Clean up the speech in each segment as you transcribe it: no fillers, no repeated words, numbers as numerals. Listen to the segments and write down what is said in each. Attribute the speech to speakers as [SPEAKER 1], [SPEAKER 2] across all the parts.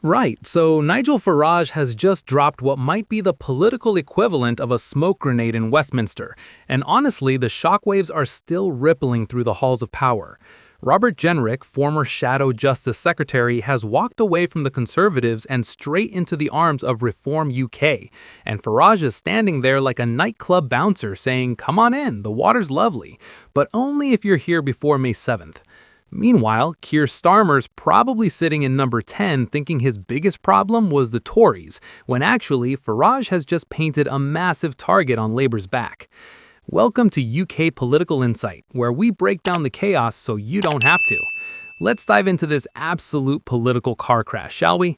[SPEAKER 1] Right, so Nigel Farage has just dropped what might be the political equivalent of a smoke grenade in Westminster, and honestly, the shockwaves are still rippling through the halls of power. Robert Jenrick, former Shadow Justice Secretary, has walked away from the Conservatives and straight into the arms of Reform UK, and Farage is standing there like a nightclub bouncer saying, "Come on in, the water's lovely, but only if you're here before May 7th. Meanwhile, Keir Starmer's probably sitting in number 10 thinking his biggest problem was the Tories, when actually Farage has just painted a massive target on Labour's back. Welcome to UK Political Insight, where we break down the chaos so you don't have to. Let's dive into this absolute political car crash, shall we?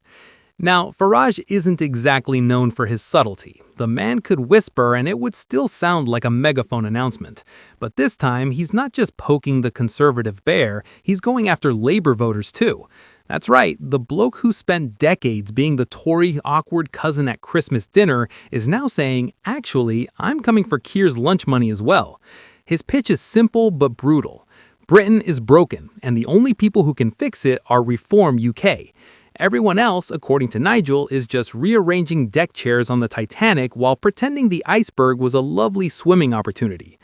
[SPEAKER 1] Now, Farage isn't exactly known for his subtlety. The man could whisper and it would still sound like a megaphone announcement. But this time, he's not just poking the Conservative bear, he's going after Labour voters too. That's right, the bloke who spent decades being the Tory awkward cousin at Christmas dinner is now saying, actually, I'm coming for Keir's lunch money as well. His pitch is simple but brutal. Britain is broken, and the only people who can fix it are Reform UK. Everyone else, according to Nigel, is just rearranging deck chairs on the Titanic while pretending the iceberg was a lovely swimming opportunity.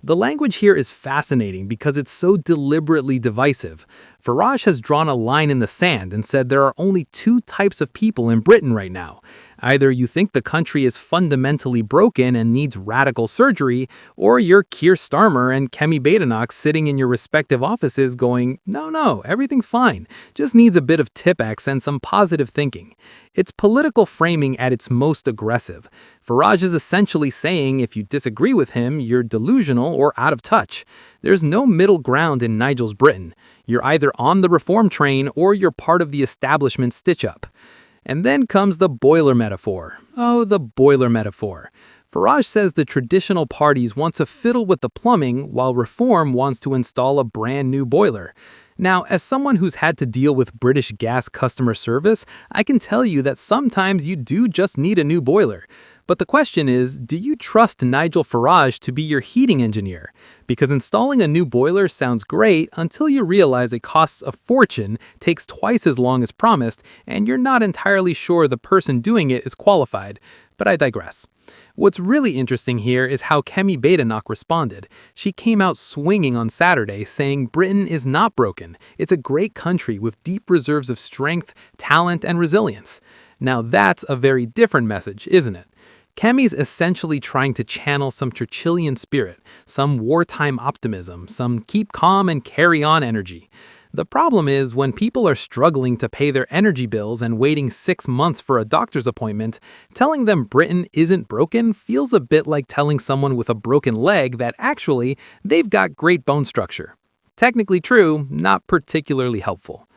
[SPEAKER 1] The language here is fascinating because it's so deliberately divisive. Farage has drawn a line in the sand and said there are only two types of people in Britain right now. Either you think the country is fundamentally broken and needs radical surgery, or you're Keir Starmer and Kemi sitting in your respective offices going, no, everything's fine, just needs a bit of Tipex and some positive thinking. It's political framing at its most aggressive. Farage is essentially saying if you disagree with him, you're delusional or out of touch. There's no middle ground in Nigel's Britain. You're either on the reform train or you're part of the establishment stitch-up. And then comes the boiler metaphor. Oh, the boiler metaphor. Farage says the traditional parties want to fiddle with the plumbing while Reform wants to install a brand new boiler. Now, as someone who's had to deal with British Gas customer service, I can tell you that sometimes you do just need a new boiler. But the question is, do you trust Nigel Farage to be your heating engineer? Because installing a new boiler sounds great until you realize it costs a fortune, takes twice as long as promised, and you're not entirely sure the person doing it is qualified. But I digress. What's really interesting here is how Kemi responded. She came out swinging on Saturday, saying Britain is not broken. It's a great country with deep reserves of strength, talent, and resilience. Now that's a very different message, isn't it? Kemi's essentially trying to channel some Churchillian spirit, some wartime optimism, some keep calm and carry on energy. The problem is when people are struggling to pay their energy bills and waiting 6 months for a doctor's appointment, telling them Britain isn't broken feels a bit like telling someone with a broken leg that actually they've got great bone structure. Technically true, not particularly helpful.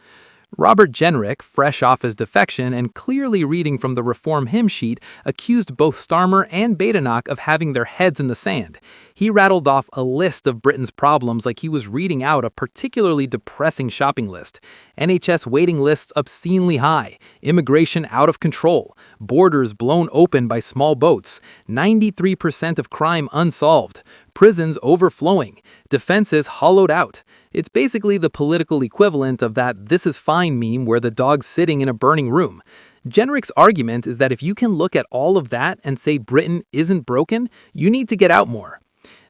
[SPEAKER 1] Robert Jenrick, fresh off his defection and clearly reading from the Reform hymn sheet, accused both Starmer and Badenoch of having their heads in the sand. He rattled off a list of Britain's problems like he was reading out a particularly depressing shopping list. NHS waiting lists obscenely high, immigration out of control, borders blown open by small boats, 93% of crime unsolved, prisons overflowing, defenses hollowed out. It's basically the political equivalent of that "this is fine" meme where the dog's sitting in a burning room. Jenrick's argument is that if you can look at all of that and say Britain isn't broken, you need to get out more.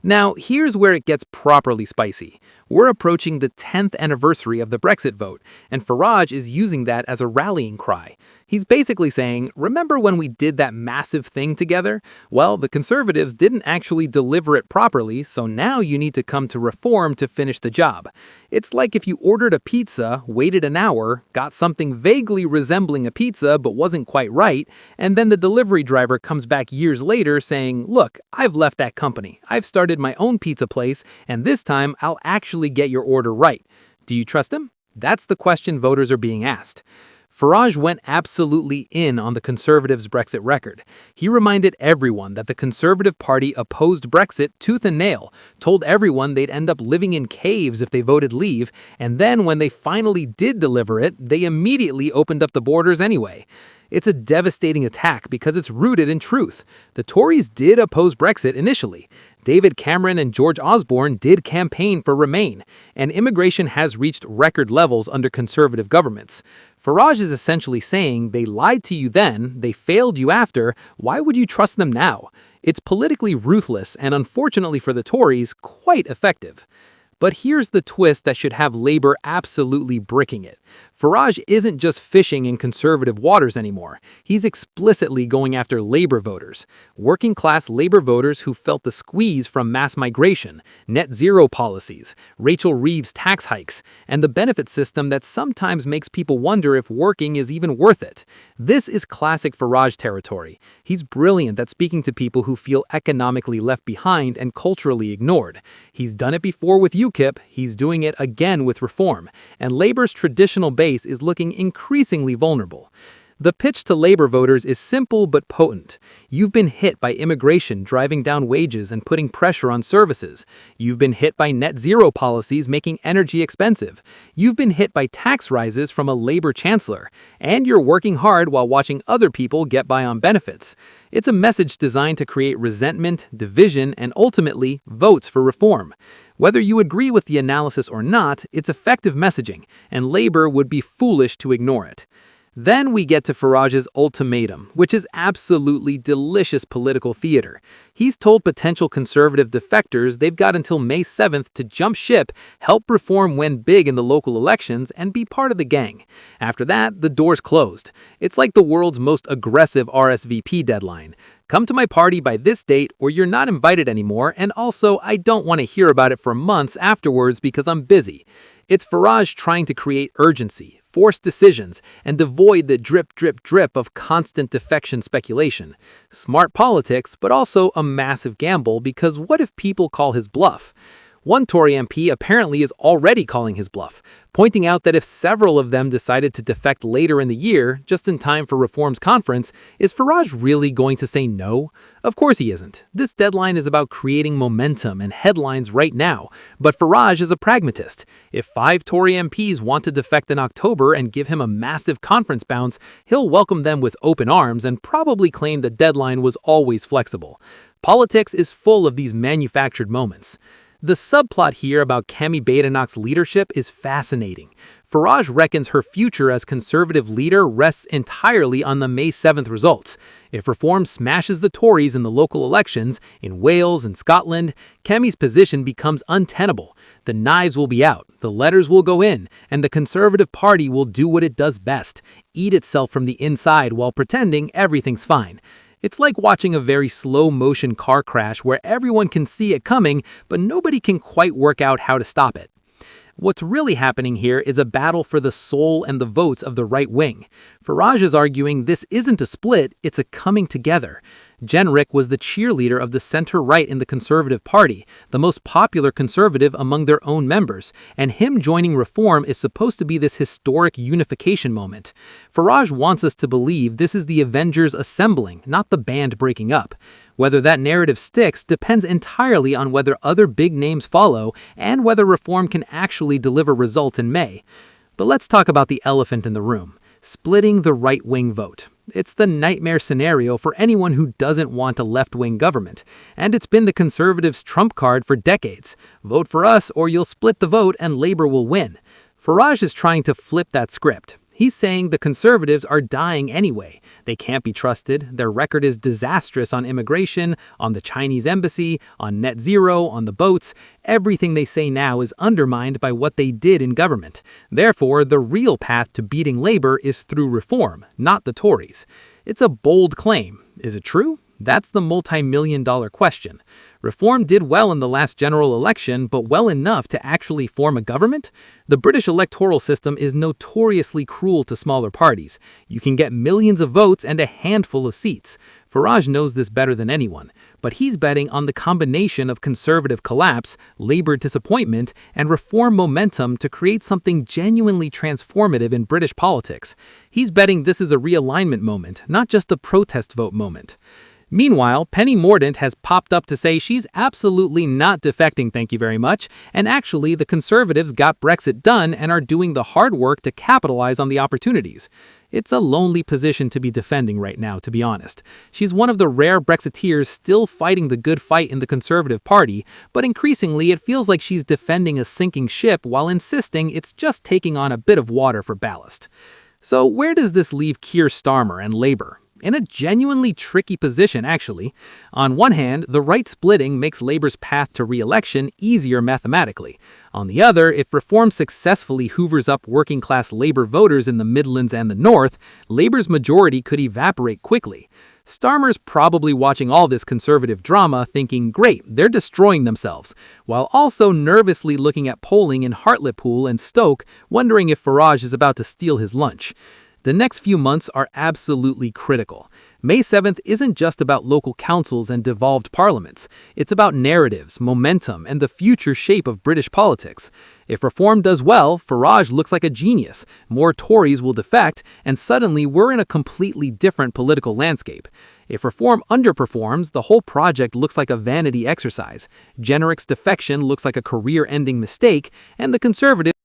[SPEAKER 1] Now, here's where it gets properly spicy. We're approaching the 10th anniversary of the Brexit vote, and Farage is using that as a rallying cry. He's basically saying, remember when we did that massive thing together? Well, the Conservatives didn't actually deliver it properly, so now you need to come to Reform to finish the job. It's like if you ordered a pizza, waited an hour, got something vaguely resembling a pizza but wasn't quite right, and then the delivery driver comes back years later saying, look, I've left that company. I've started my own pizza place, and this time I'll actually get your order right. Do you trust him? That's the question voters are being asked. Farage went absolutely in on the Conservatives' Brexit record. He reminded everyone that the Conservative Party opposed Brexit tooth and nail, told everyone they'd end up living in caves if they voted leave, and then when they finally did deliver it, they immediately opened up the borders anyway. It's a devastating attack because it's rooted in truth. The Tories did oppose Brexit initially. David Cameron and George Osborne did campaign for Remain, and immigration has reached record levels under Conservative governments. Farage is essentially saying they lied to you then, they failed you after, why would you trust them now? It's politically ruthless and, unfortunately for the Tories, quite effective. But here's the twist that should have Labour absolutely bricking it. Farage isn't just fishing in Conservative waters anymore. He's explicitly going after Labour voters. Working-class Labour voters who felt the squeeze from mass migration, net zero policies, Rachel Reeves tax hikes, and the benefit system that sometimes makes people wonder if working is even worth it. This is classic Farage territory. He's brilliant at speaking to people who feel economically left behind and culturally ignored. He's done it before with UKIP, he's doing it again with Reform, and Labour's traditional base is looking increasingly vulnerable. The pitch to Labour voters is simple but potent. You've been hit by immigration driving down wages and putting pressure on services. You've been hit by net zero policies making energy expensive. You've been hit by tax rises from a Labour chancellor. And you're working hard while watching other people get by on benefits. It's a message designed to create resentment, division, and ultimately, votes for reform. Whether you agree with the analysis or not, it's effective messaging, and Labour would be foolish to ignore it. Then we get to Farage's ultimatum, which is absolutely delicious political theater. He's told potential Conservative defectors they've got until May 7th to jump ship, help Reform win big in the local elections, and be part of the gang. After that, the door's closed. It's like the world's most aggressive RSVP deadline. Come to my party by this date or you're not invited anymore, and also I don't want to hear about it for months afterwards because I'm busy. It's Farage trying to create urgency, force decisions, and avoid the drip, drip, drip of constant defection speculation. Smart politics, but also a massive gamble because what if people call his bluff? One Tory MP apparently is already calling his bluff, pointing out that if several of them decided to defect later in the year, just in time for Reform's conference, is Farage really going to say no? Of course he isn't. This deadline is about creating momentum and headlines right now, but Farage is a pragmatist. If 5 Tory MPs want to defect in October and give him a massive conference bounce, he'll welcome them with open arms and probably claim the deadline was always flexible. Politics is full of these manufactured moments. The subplot here about Kemi Badenoch's leadership is fascinating. Farage reckons her future as Conservative leader rests entirely on the May 7th results. If Reform smashes the Tories in the local elections, in Wales and Scotland, Kemi's position becomes untenable. The knives will be out, the letters will go in, and the Conservative Party will do what it does best, eat itself from the inside while pretending everything's fine. It's like watching a very slow-motion car crash where everyone can see it coming, but nobody can quite work out how to stop it. What's really happening here is a battle for the soul and the votes of the right wing. Farage is arguing this isn't a split, it's a coming together. Jenrick was the cheerleader of the center-right in the Conservative Party, the most popular Conservative among their own members, and him joining Reform is supposed to be this historic unification moment. Farage wants us to believe this is the Avengers assembling, not the band breaking up. Whether that narrative sticks depends entirely on whether other big names follow and whether Reform can actually deliver results in May. But let's talk about the elephant in the room, splitting the right-wing vote. It's the nightmare scenario for anyone who doesn't want a left-wing government, and it's been the Conservatives' trump card for decades. Vote for us or you'll split the vote and Labour will win. Farage is trying to flip that script. He's saying the Conservatives are dying anyway. They can't be trusted. Their record is disastrous on immigration, on the Chinese embassy, on net zero, on the boats. Everything they say now is undermined by what they did in government. Therefore, the real path to beating Labour is through Reform, not the Tories. It's a bold claim. Is it true? That's the multi-million-dollar question. Reform did well in the last general election, but well enough to actually form a government? The British electoral system is notoriously cruel to smaller parties. You can get millions of votes and a handful of seats. Farage knows this better than anyone, but he's betting on the combination of Conservative collapse, Labour disappointment, and Reform momentum to create something genuinely transformative in British politics. He's betting this is a realignment moment, not just a protest vote moment. Meanwhile, Penny Mordaunt has popped up to say she's absolutely not defecting, thank you very much, and actually the Conservatives got Brexit done and are doing the hard work to capitalize on the opportunities. It's a lonely position to be defending right now, to be honest. She's one of the rare Brexiteers still fighting the good fight in the Conservative Party, but increasingly it feels like she's defending a sinking ship while insisting it's just taking on a bit of water for ballast. So where does this leave Keir Starmer and Labour? In a genuinely tricky position, actually. On one hand, the right splitting makes Labour's path to re-election easier mathematically. On the other, if Reform successfully hoovers up working-class Labour voters in the Midlands and the North, Labour's majority could evaporate quickly. Starmer's probably watching all this Conservative drama thinking, great, they're destroying themselves, while also nervously looking at polling in Hartlepool and Stoke, wondering if Farage is about to steal his lunch. The next few months are absolutely critical. May 7th isn't just about local councils and devolved parliaments. It's about narratives, momentum, and the future shape of British politics. If Reform does well, Farage looks like a genius, more Tories will defect, and suddenly we're in a completely different political landscape. If Reform underperforms, the whole project looks like a vanity exercise. Jenrick's defection looks like a career-ending mistake, and the Conservatives